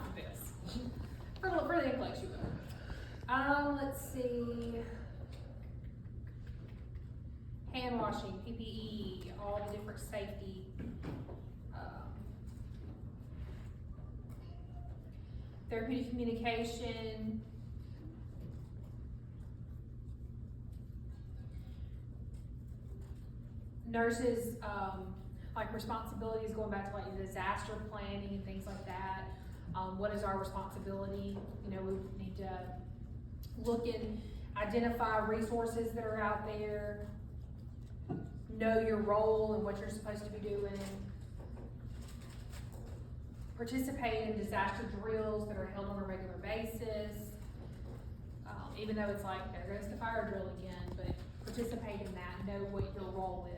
not for this. For the NCLEX, you will. Let's see. Hand washing, PPE, all the different safety. Therapeutic communication. Nurses, like responsibilities, going back to like disaster planning and things like that. What is our responsibility? You know, we need to look and identify resources that are out there. Know your role and what you're supposed to be doing. Participate in disaster drills that are held on a regular basis. Even though it's like, there goes the fire drill again, but participate in that, know what your role is.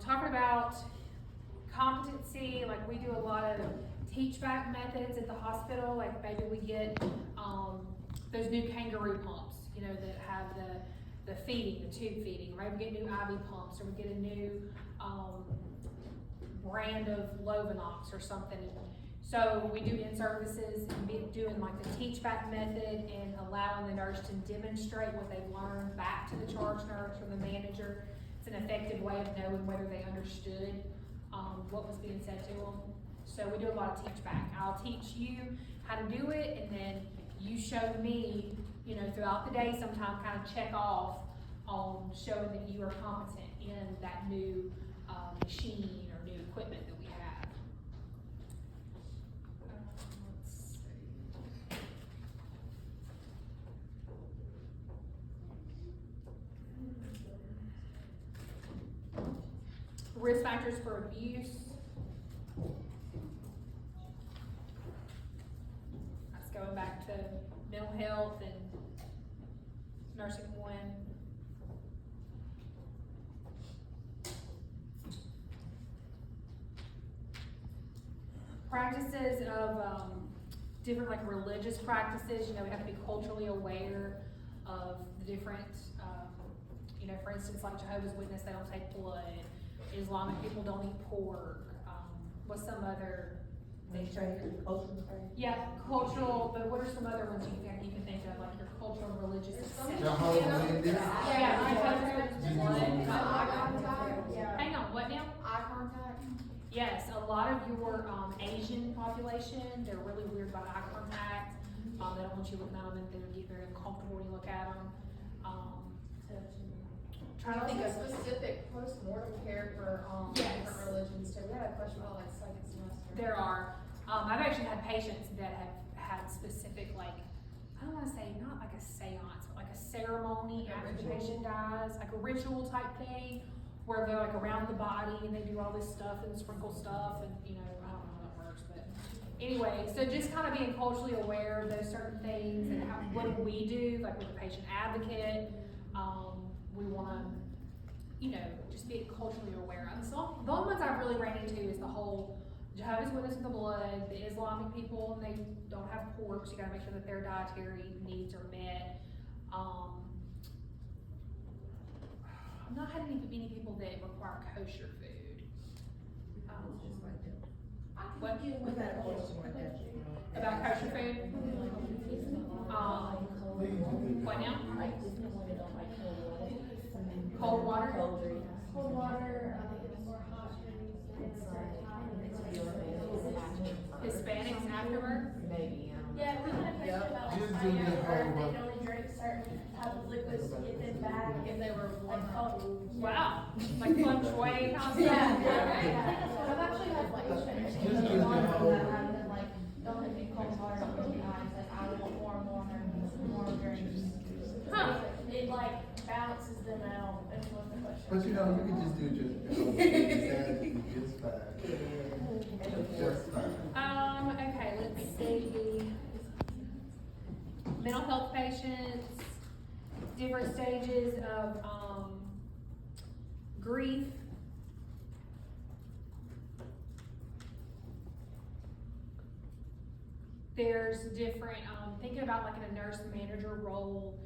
Talking about competency, like we do a lot of teach back methods at the hospital, like maybe we get those new kangaroo pumps, you know, that have the feeding, the tube feeding, right? We get new IV pumps, or we get a new brand of Lovenox or something. So we do in-services and be doing like the teach back method and allowing the nurse to demonstrate what they've learned back to the charge nurse or the manager. It's an effective way of knowing whether they understood what was being said to them. So we do a lot of teach back. I'll teach you how to do it, and then you show me, you know, throughout the day, sometime kind of check off on showing that you are competent in that new machine or new equipment that we have. Let's see. Risk factors for abuse. That's going back to mental health and nursing one. Practices of different like religious practices, you know, we have to be culturally aware of the different, you know, for instance, like Jehovah's Witness, they don't take blood. Islamic people don't eat pork. What's some other things? Yeah, cultural, but what are some other ones you can think of, like your cultural and religious? Hang on, what now? Eye contact. Yes, a lot of your Asian population, they're really weird about eye contact. They don't want you looking at them, and they get very uncomfortable when you look at them. Trying to think of specific post-mortem care for Yes. different religions too. We had a question about like second semester. There are. I've actually had patients that have had specific, like, I don't want to say not like a seance, but like a ceremony after the patient dies, like a ritual type thing, where they're like around the body and they do all this stuff and sprinkle stuff, and you know, I don't know how that works, but anyway, so just kind of being culturally aware of those certain things and how, what do we do, like with a patient advocate. We want to, you know, just be culturally aware. And so the only ones I've really ran into is the whole Jehovah's Witness with the blood, the Islamic people, and they don't have pork, so you gotta make sure that their dietary needs are met. I've not had many people that require kosher food. What? About kosher food? What now? Cold water? Cold water, more hot drinks. Hispanics afterward? Maybe, Yeah, we had a question about like Just do the Spanish, or whole they only drink certain type of liquids to get them back if they were like cold. Wow, like feng shui kind of stuff? Yeah. I've actually had like Spanish Just do the people whole- that have been like, don't hit me cold water, don't hit me ice, like I want more drinks. Huh. It like balances them out, is what the question. But you know, you can just do just fine. Just fine. Okay, let's see. Mental health patients, different stages of, grief. There's different, thinking about like in a nurse manager role,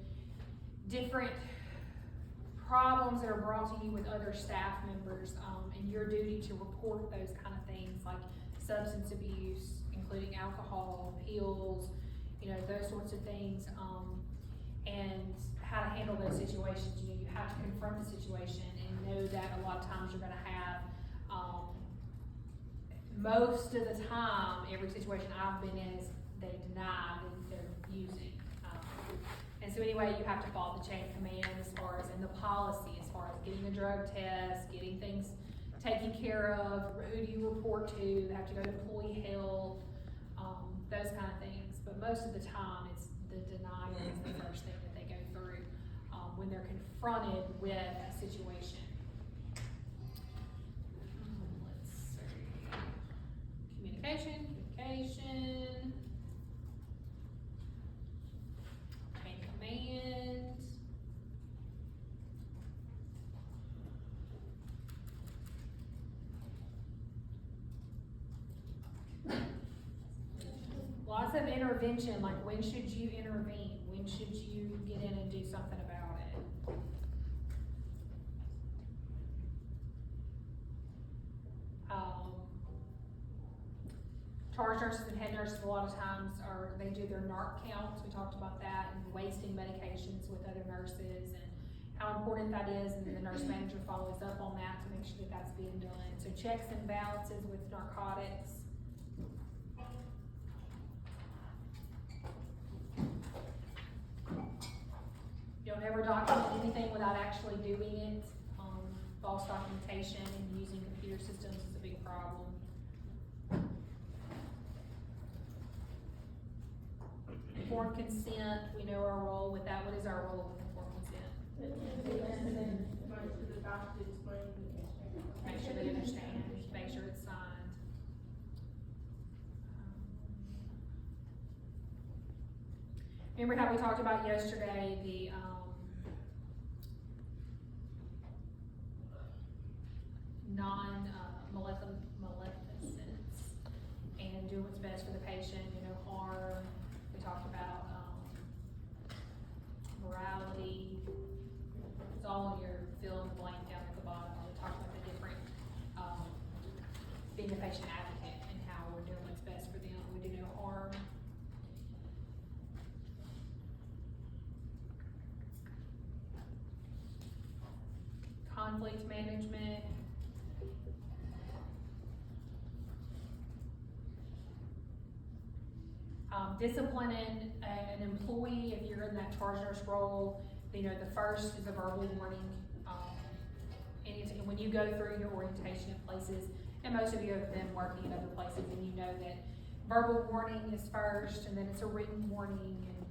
different problems that are brought to you with other staff members, and your duty to report those kind of things like substance abuse, including alcohol, pills, those sorts of things, and how to handle those situations. You have to confront the situation and know that a lot of times you're gonna have, most of the time, every situation I've been in is they deny that they're using. And so anyway, you have to follow the chain of command as far as in the policy, as far as getting a drug test, getting things taken care of, who do you report to, they have to go to employee health, those kind of things. But most of the time, it's the denial is the first thing that they go through when they're confronted with a situation. Let's see. Communication. Chain of command. Lots of intervention, like when should you intervene? When should you get in and do something about it? Charge nurses and head nurses a lot of times they do their NARC counts. We talked about that, and wasting medications with other nurses and how important that is, and then the nurse manager follows up on that to make sure that that's being done. So checks and balances with narcotics. Don't ever document anything without actually doing it. False documentation and using computer systems is a big problem. Informed consent, we know our role with that. What is our role with informed consent? Make sure they understand, make sure it's signed. Remember how we talked about yesterday the non-maleficence and doing what's best for the patient, harm. We talked about morality. It's all in your fill in the blank down at the bottom. We talked about the different, being a patient advocate and how we're doing what's best for them. We do no harm. Conflict management. Disciplining an employee if you're in that charge nurse role. The first is a verbal warning. And when you go through your orientation at places, and most of you have been working in other places, and you know that verbal warning is first, and then it's a written warning, and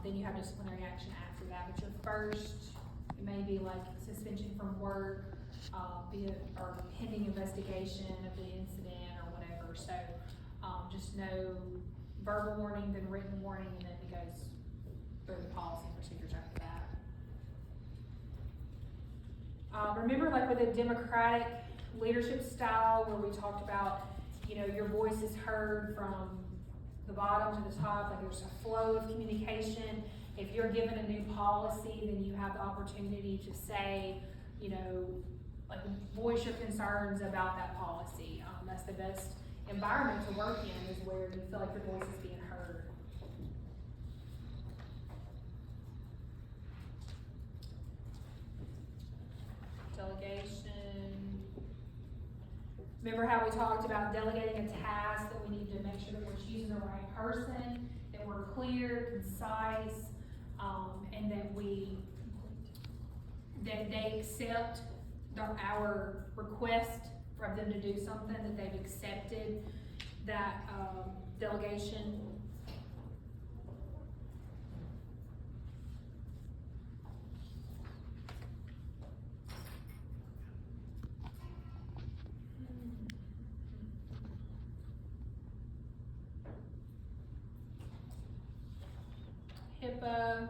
then you have disciplinary action after that. But your first, it may be like suspension from work, or pending investigation of the incident or whatever. So just know verbal warning, then written warning, and then it goes through the policy and procedures after that. Remember, like with a democratic leadership style, where we talked about, your voice is heard from the bottom to the top, like there's a flow of communication. If you're given a new policy, then you have the opportunity to say, like voice your concerns about that policy. That's the best environment to work in, is where you feel like your voice is being heard. Delegation. Remember how we talked about delegating a task, that we need to make sure that we're choosing the right person, that we're clear, concise, and that they accept our request for them to do something, that they've accepted that delegation. HIPAA.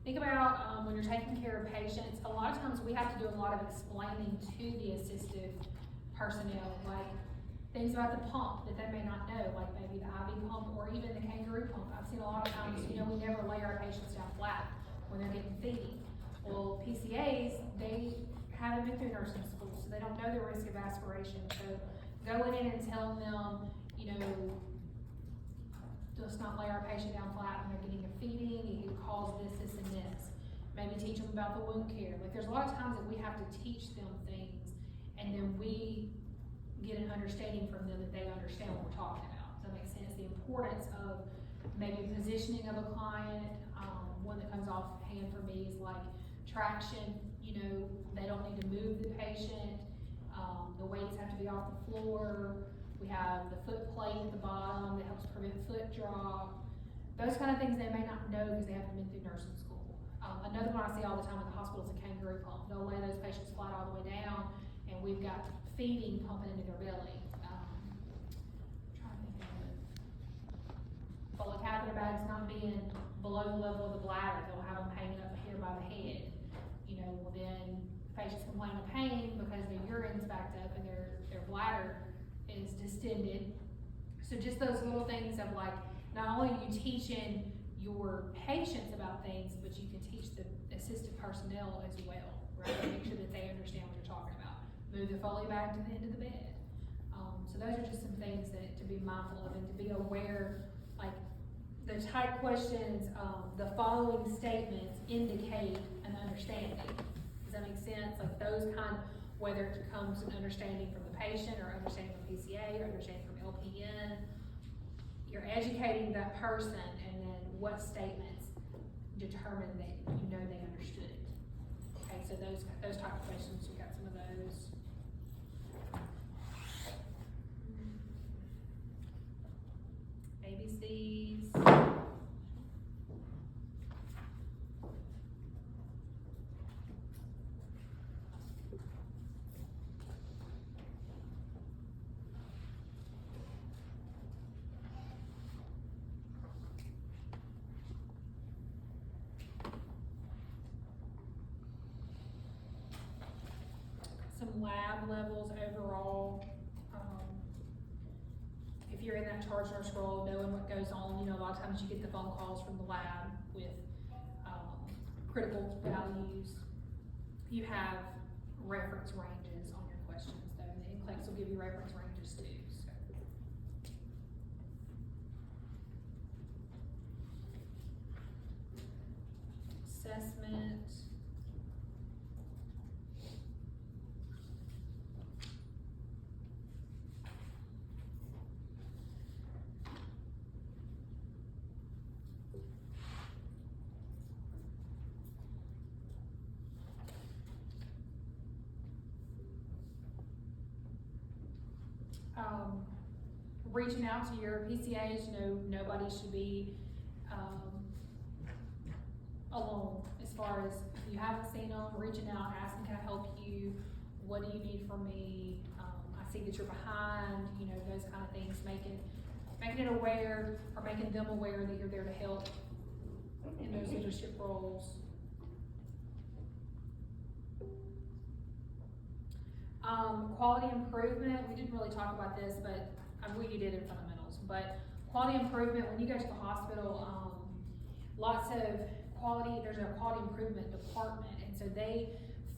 Think about when you're taking care of patients, a lot of times we have to do a lot of explaining to the assistive personnel, like things about the pump that they may not know, like maybe the IV pump or even the kangaroo pump. I've seen a lot of times, we never lay our patients down flat when they're getting feeding. Well, PCAs, they haven't been through nursing school, so they don't know the risk of aspiration. So going in and telling them, let's not lay our patient down flat when they're getting a feeding, it can cause this, this, and this. Maybe teach them about the wound care. Like, there's a lot of times that we have to teach them things, and then we get an understanding from them that they understand what we're talking about. Does that make sense? The importance of maybe positioning of a client. One that comes off hand for me is like traction. They don't need to move the patient. The weights have to be off the floor. We have the foot plate at the bottom that helps prevent foot drop. Those kind of things they may not know because they haven't been through nursing school. Another one I see all the time in the hospital is a kangaroo pump. They'll lay those patients flat all the way down, and we've got feeding pumping into their belly. I'm trying to think of it. Well, the catheter bags not being below the level of the bladder, they'll have them hanging up here by the head. Well then patients complain of pain because their urine's backed up and their bladder is distended. So just those little things of like, not only are you teaching your patients about things, but you can teach the assistant personnel as well, right? Make sure that they understand what you're talking about. Move the Foley bag to the end of the bed. So those are just some things that to be mindful of and to be aware, like the type questions, the following statements indicate an understanding. Does that make sense? Like those kind, whether it comes an understanding from the patient or understanding from PCA or understanding from LPN, you're educating that person, and then what statements determine that they understood. Okay, so those type of questions, we got some of those. ABCs. Some lab levels overall. If you're in that charge nurse role, knowing what goes on, a lot of times you get the phone calls from the lab with critical values. You have reference ranges on your questions, though. The NCLEX will give you reference ranges too. So. Assessment. Reaching out to your PCAs, nobody should be alone as far as if you haven't seen them, reaching out, asking, can I help you? What do you need from me? I see that you're behind, those kind of things, making it aware or making them aware that you're there to help in those leadership roles. Quality improvement, we didn't really talk about this, but we did in fundamentals, but quality improvement, when you go to the hospital, there's a quality improvement department, and so they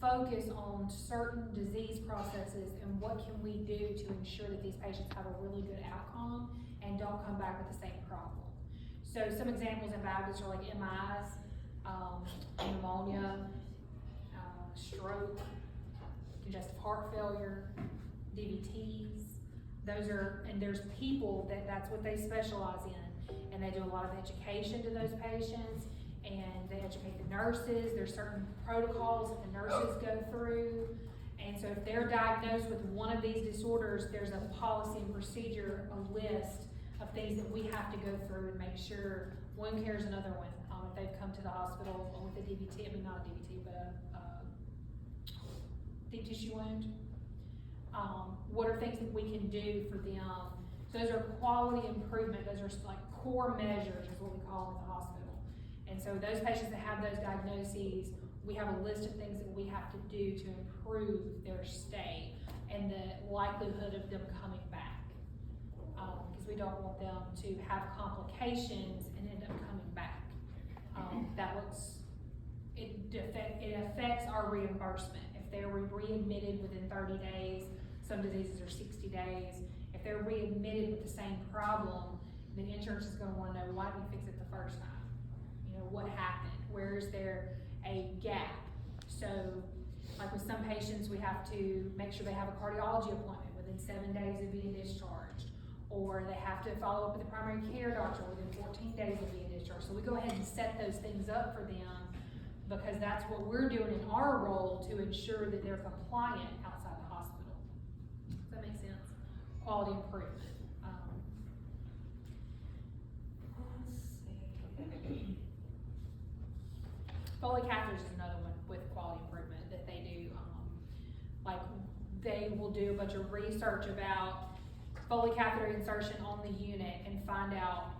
focus on certain disease processes and what can we do to ensure that these patients have a really good outcome and don't come back with the same problem. So some examples in Baptist are like MIs, pneumonia, stroke, congestive heart failure, DVTs. There's people that's what they specialize in, and they do a lot of education to those patients, and they educate the nurses. There's certain protocols that the nurses go through, and so if they're diagnosed with one of these disorders, there's a policy and procedure, a list of things that we have to go through and make sure. Wound care is another one. If they've come to the hospital with a DVT, not a DVT, but a deep tissue wound. What are things that we can do for them? So those are quality improvement. Those are like core measures is what we call them at the hospital. And so those patients that have those diagnoses, we have a list of things that we have to do to improve their stay and the likelihood of them coming back. because we don't want them to have complications and end up coming back. It affects our reimbursement. If they're readmitted within 30 days, some diseases are 60 days. If they're readmitted with the same problem, then insurance is gonna wanna know, why didn't we fix it the first time? You know, what happened? Where is there a gap? So, like with some patients, we have to make sure they have a cardiology appointment within 7 days of being discharged. Or they have to follow up with the primary care doctor within 14 days of being discharged. So we go ahead and set those things up for them, because that's what we're doing in our role to ensure that they're compliant outside the hospital. Does that make sense? Quality improvement. Let's see. Foley catheters is another one with quality improvement that they do. Like they will do a bunch of research about Foley catheter insertion on the unit and find out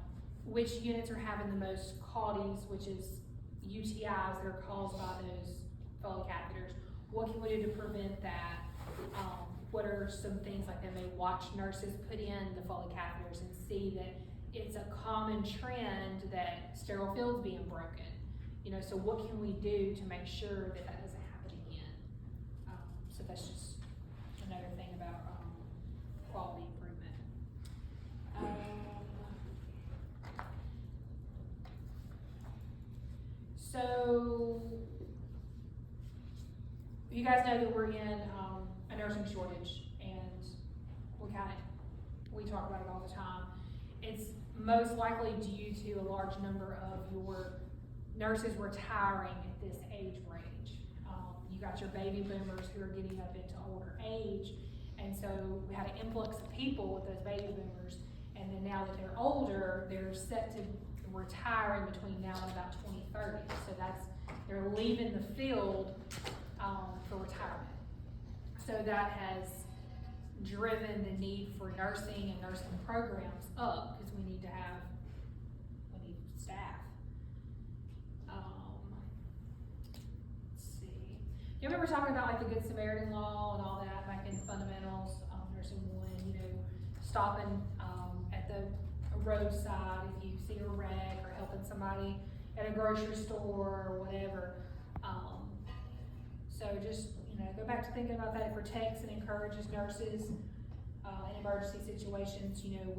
which units are having the most CAUTIs, which is UTIs that are caused by those Foley catheters. What can we do to prevent that? What are some things like they may watch nurses put in the Foley catheters and see that it's a common trend that sterile fields being broken. You know, so what can we do to make sure that that doesn't happen again? So that's just another thing about quality improvement. So you guys know that we're in a nursing shortage, and we talk about it all the time. It's most likely due to a large number of your nurses retiring at this age range. You got your baby boomers who are getting up into older age, and so we had an influx of people with those baby boomers, and then now that they're older, they're set to retire in between now and about 2030. So they're leaving the field for retirement. So that has driven the need for nursing and nursing programs up, because we need staff. Let's see. You remember talking about like the Good Samaritan law and all that back in fundamentals, nursing 1, you know, stopping at the roadside if you see a wreck, or helping somebody at a grocery store or whatever. So just, you know, go back to thinking about that. It protects and encourages nurses in emergency situations. You know,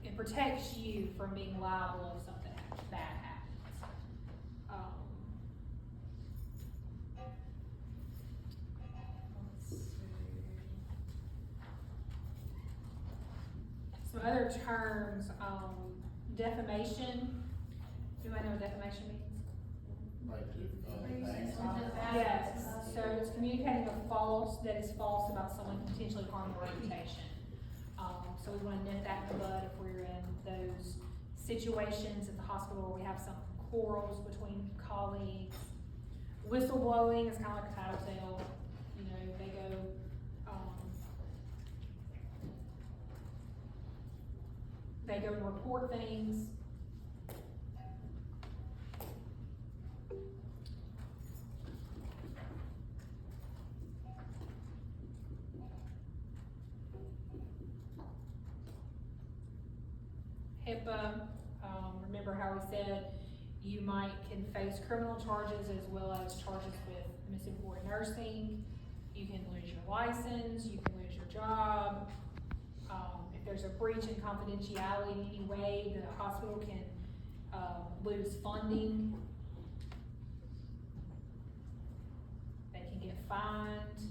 it protects you from being liable if something bad happens. Let's see. Some other terms, defamation. Do I know what defamation means? Yes, so it's communicating that is false about someone potentially harming their reputation. So we want to nip that in the bud if we're in those situations at the hospital where we have some quarrels between colleagues. Whistleblowing is kind of like a tattletale. You know, they go and report things. HIPAA, remember how we said you can face criminal charges as well as charges with misemployed nursing. You can lose your license, you can lose your job. If there's a breach in confidentiality in any way, the hospital can lose funding. They can get fined.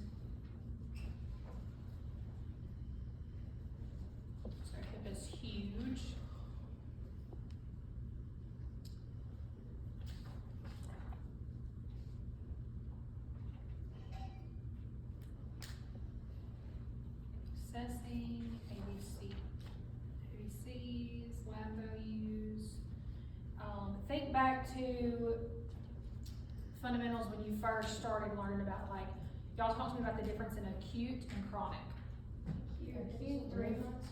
So HIPAA's huge. Assessing, ABCs, lab values. Think back to fundamentals when you first started learning about, like, y'all talked to me about the difference in acute and chronic. Acute, 3 months.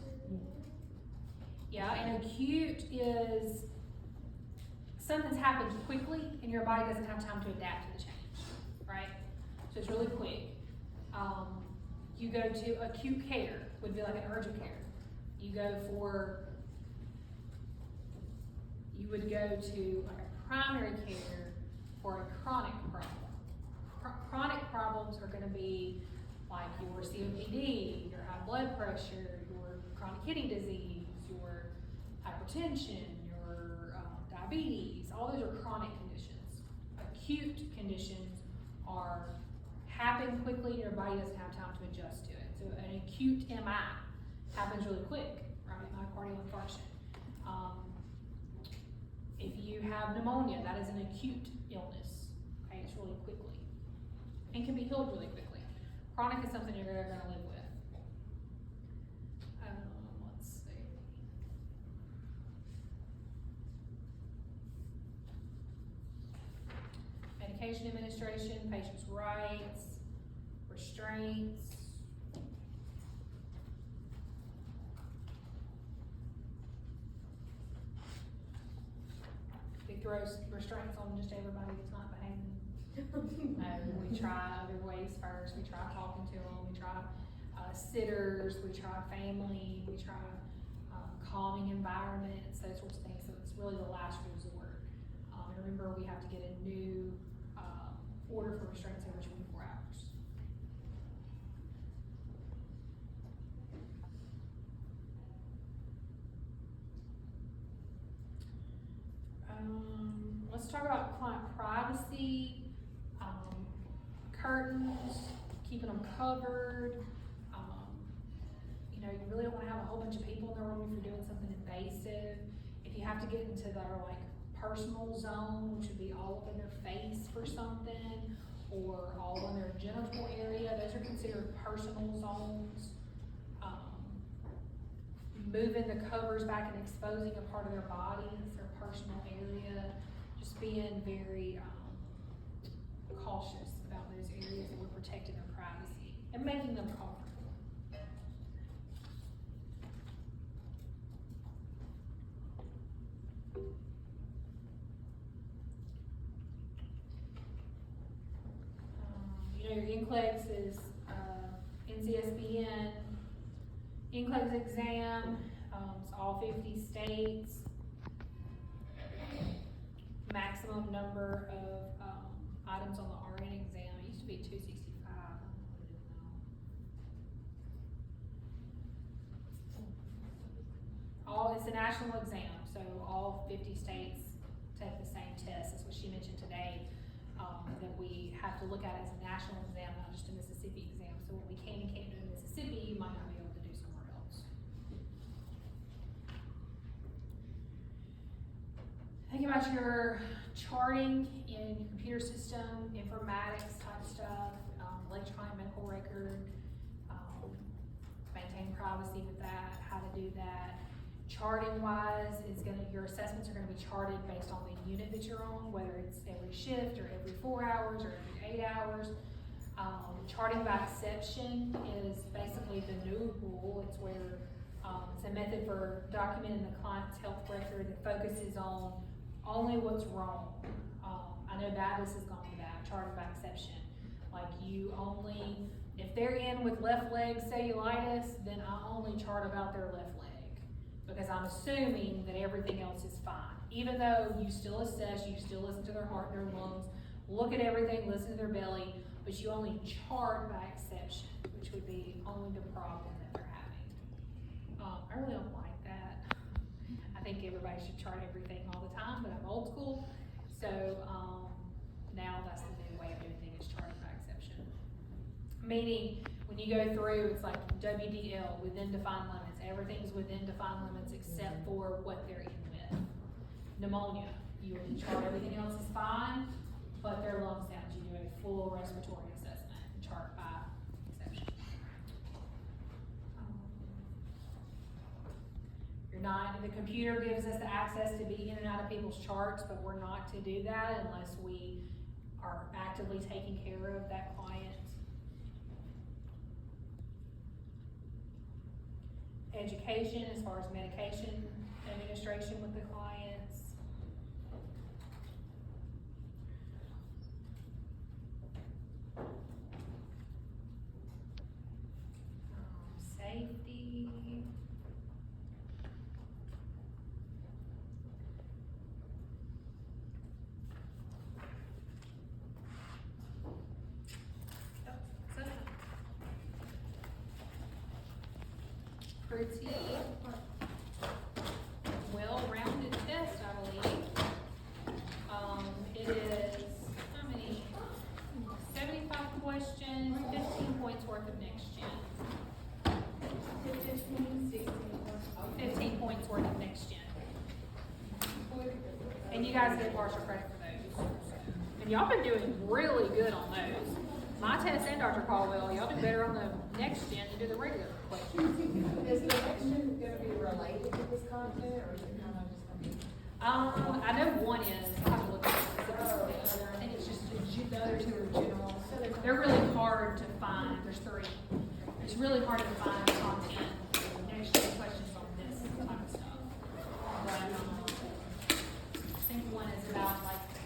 Yeah, and acute is something's happened quickly and your body doesn't have time to adapt to the change, right? So it's really quick. You go to acute care, would be like an urgent care. You would go to like a primary care for a chronic problem. Chronic problems are gonna be like your COPD, your high blood pressure, your chronic kidney disease, your hypertension, your diabetes. All those are chronic conditions. Acute conditions happen quickly and your body doesn't have time to adjust to it. So an acute MI happens really quick, right? Myocardial infarction. If you have pneumonia, that is an acute illness, okay? It's really quickly and can be healed really quickly. Chronic is something you're gonna live with. Let's see. Medication administration, patient's rights, restraints. They throw restraints on just everybody that's not behaving. We try other ways first. We try talking to them. We try sitters. We try family. We try calming environments, those sorts of things. So it's really the last resort. And remember, we have to get a new order for restraints every 24 hours. Let's talk about client privacy. Curtains, keeping them covered. You really don't want to have a whole bunch of people in the room if you're doing something invasive. If you have to get into their personal zone, which would be all up in their face for something, or all in their genital area, those are considered personal zones. Moving the covers back and exposing a part of their body, it's their personal area. Just being very cautious about those areas that we're protecting their privacy and making them comfortable. Your NCLEX is NCSBN, NCLEX exam, it's all 50 states. Maximum number of items on the RN exam, it used to be 265, I didn't know. It's a national exam, so all 50 states take the same test, that's what she mentioned today. That we have to look at as a national exam, not just a Mississippi exam. So what we can and can't do in Mississippi, you might not be able to do somewhere else. Think about your charting in your computer system, informatics type stuff, electronic medical record, maintain privacy with that, how to do that. Charting wise, your assessments are gonna be charted based on the unit that you're on, whether it's every shift or every 4 hours or every 8 hours. Charting by exception is basically the new rule. It's where it's a method for documenting the client's health record that focuses on only what's wrong. I know Baptist has gone to that, charting by exception. If they're in with left leg cellulitis, then I only chart about their left leg, because I'm assuming that everything else is fine. Even though you still assess, you still listen to their heart and their lungs, look at everything, listen to their belly, but you only chart by exception, which would be only the problem that they're having. I really don't like that. I think everybody should chart everything all the time, but I'm old school, so now that's the new way of doing things, is charting by exception. Meaning, when you go through, it's like WDL, within defined limits. Everything's within defined limits except for what they're in with. Pneumonia, you would chart everything else is fine, but their lung sounds. You do a full respiratory assessment, chart by exception. The computer gives us the access to be in and out of people's charts, but we're not to do that unless we are actively taking care of that client. Education as far as medication administration with the clients. Safety. pretty well-rounded test, I believe. It is, how many? 75 questions, 15 points worth of next gen. 15 points worth of next gen. And you guys get partial credit for those. And y'all been doing really good on those. My test and Dr. Caldwell, y'all do better on the next gen than do the regular questions. Is the next one gonna be related to this content, or is it kind of just gonna be? I know one is, I'll have to look at it specifically. The other, I think it's just, the other two are general. They're really hard to find, there's 3. It's really hard to find content, next gen questions on this type of stuff. But, I think one is about like the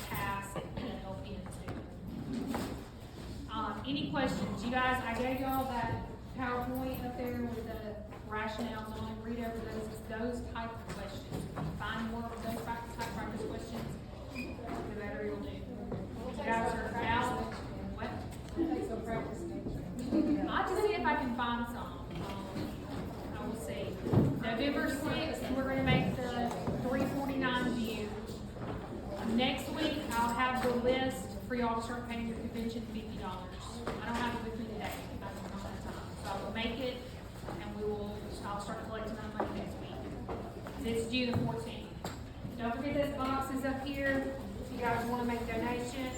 CAS and LPN too. Any questions? You guys, I gave y'all that PowerPoint up there with the rationales on it. Read over those type of questions. Find more of those type practice questions, the better you'll do. You guys are out. What? Take some practice next year. I'll just see if I can find some. I will see. November 6th, we're gonna make the 349 view. Next week, I'll have the list for y'all to start paying your convention $50. I don't have it with me today. I don't have time. So I will make it, and I'll start collecting that money next week. It's due the 14th. Don't forget those boxes up here. If you guys wanna make donations,